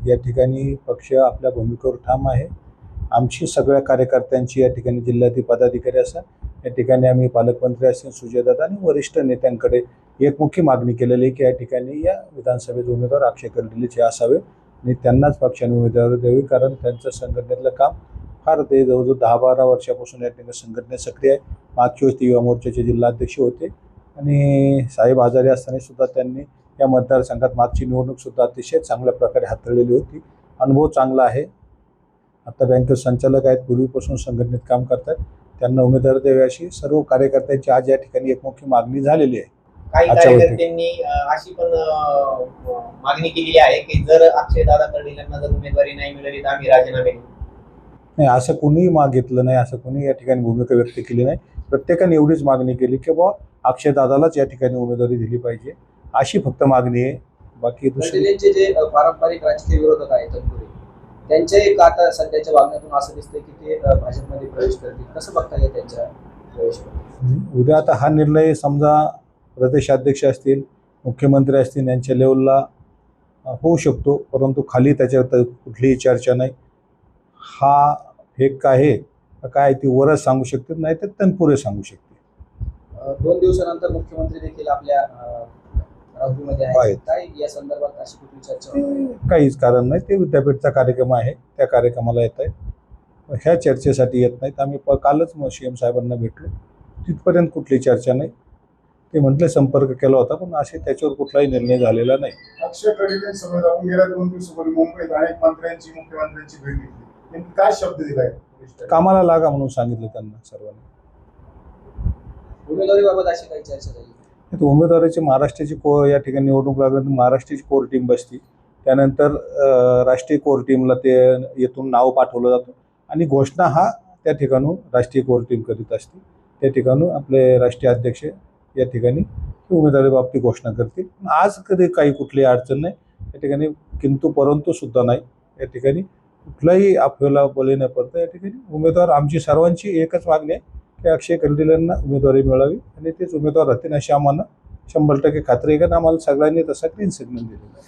या ठिकाणी पक्ष आपल्या भूमिकेवर ठाम आहे। आमची सगळ्या कार्यकर्त्यांची या ठिकाणी जिल्ह्यातील पदाधिकारी असतात, या ठिकाणी आम्ही पालकमंत्री असतील सुजयदादा आणि वरिष्ठ नेत्यांकडे एक मुख्य मागणी केलेली आहे की या ठिकाणी या विधानसभेचे उमेदवार अक्षय कर्डिलेचे असावे आणि त्यांनाच पक्षाने उमेदवारी द्यावी, कारण त्यांचं संघटनेतलं काम फार ते जवळजवळ 10-12 वर्षापासून या ठिकाणी संघटनेत सक्रिय आहे। मागच्या वेळेस ते युवा मोर्चाचे जिल्हाध्यक्ष होते आणि साहेब आजारी असताना सुद्धा त्यांनी या मतदारसंघात मागची निवडणूक सुद्धा अतिशय चांगल्या प्रकारे हाताळलेली होती। अनुभव चांगला आहे। आता बँकेत संचालक आहेत, पूर्वीपासून संघटनेत काम करतात, त्यांना उमेदवारी द्यावी अशी सर्व कार्यकर्त्यांची आज या ठिकाणी एकमुखी मागणी झालेली आहे। काही कार्यकर्त्यांनी अशी पण मागणी केलेली आहे की जर अक्षयदादा कर्डिलेंना जर उमेदवारी नाही मिळाली तर आम्ही राजीनामे देऊ। नाही, असं कोणीही मागितलं नाही, असं कोणी या ठिकाणी भूमिका व्यक्त केली नाही। प्रत्येकाने एवढीच मागणी केली की बुवा अक्षयदादालाच या ठिकाणी उमेदवारी दिली पाहिजे, अशी फक्त मागणी आहे। बाकी कर्डिलेंचे जे पारंपरिक राजकीय विरोधक आहेत तत्पुरे, त्यांच्या एक आता सध्याच्या वागण्यातून असं दिसतंय की ते भाजपमध्ये प्रवेश करतील, कसं बघता येईल त्यांच्या प्रवेश? उद्या आता हा निर्णय समजा प्रदेशाध्यक्ष असतील, मुख्यमंत्री असतील यांच्या लेवलला होऊ शकतो, परंतु खाली त्याच्यावर कुठलीही चर्चा नाही। हा फेक आहे काय ती वरच सांगू शकते, नाही तर तनपुरे सांगू शकते। 2 दिवसानंतर मुख्यमंत्री देखील आपल्या राहुरीमध्ये आहेत, काय या संदर्भात अशी कुठली चर्चा? काहीच कारण नाही, ते विद्यापीठचा कार्यक्रम आहे, त्या कार्यक्रमाला येत आहे, ह्या चर्चेसाठी येत नाहीत। आम्ही कालच CM साहेबांना भेटलो, तिथपर्यंत कुठली चर्चा नाही। ते म्हटले संपर्क केला होता, पण असे त्याच्यावर कुठलाही निर्णय झालेला नाही। अक्षय कर्डिलेंसोबत आपण गेल्या 2 दिवसापूर्वी मुंबईत अनेक मंत्र्यांची मुख्यमंत्र्यांची भेट घेतली, काय शब्द दिलाय? कामाला लागा म्हणून सांगितलं त्यांना सर्वांनी। उमेदवारीबाबत अशी काही चर्चा झाली? उमेदवाराची महाराष्ट्राची या ठिकाणी निवडणूक लागल्यानंतर महाराष्ट्राची कोर टीम बसती, त्यानंतर राष्ट्रीय कोर टीमला ते येथून नाव पाठवलं जातं आणि घोषणा हा त्या ठिकाणून राष्ट्रीय कोर टीम करीत असते। त्या ठिकाणून आपले राष्ट्रीय अध्यक्ष या ठिकाणी उमेदवारी बाबतीत घोषणा करतील। आज कधी काही कुठली अडचण नाही या ठिकाणी, किंतु परंतु सुद्धा नाही या ठिकाणी कुठलाही आपल्याला बळी न पडता या ठिकाणी उमेदवार आमची सर्वांची एकच मागणी आहे की अक्षय कर्डिलेंना उमेदवारी मिळावी आणि तेच उमेदवार राहतील अशी आम्हाला 100% खात्री आहे, कारण आम्हाला सगळ्यांनी तसा क्लीन सिग्नल दिलेला आहे।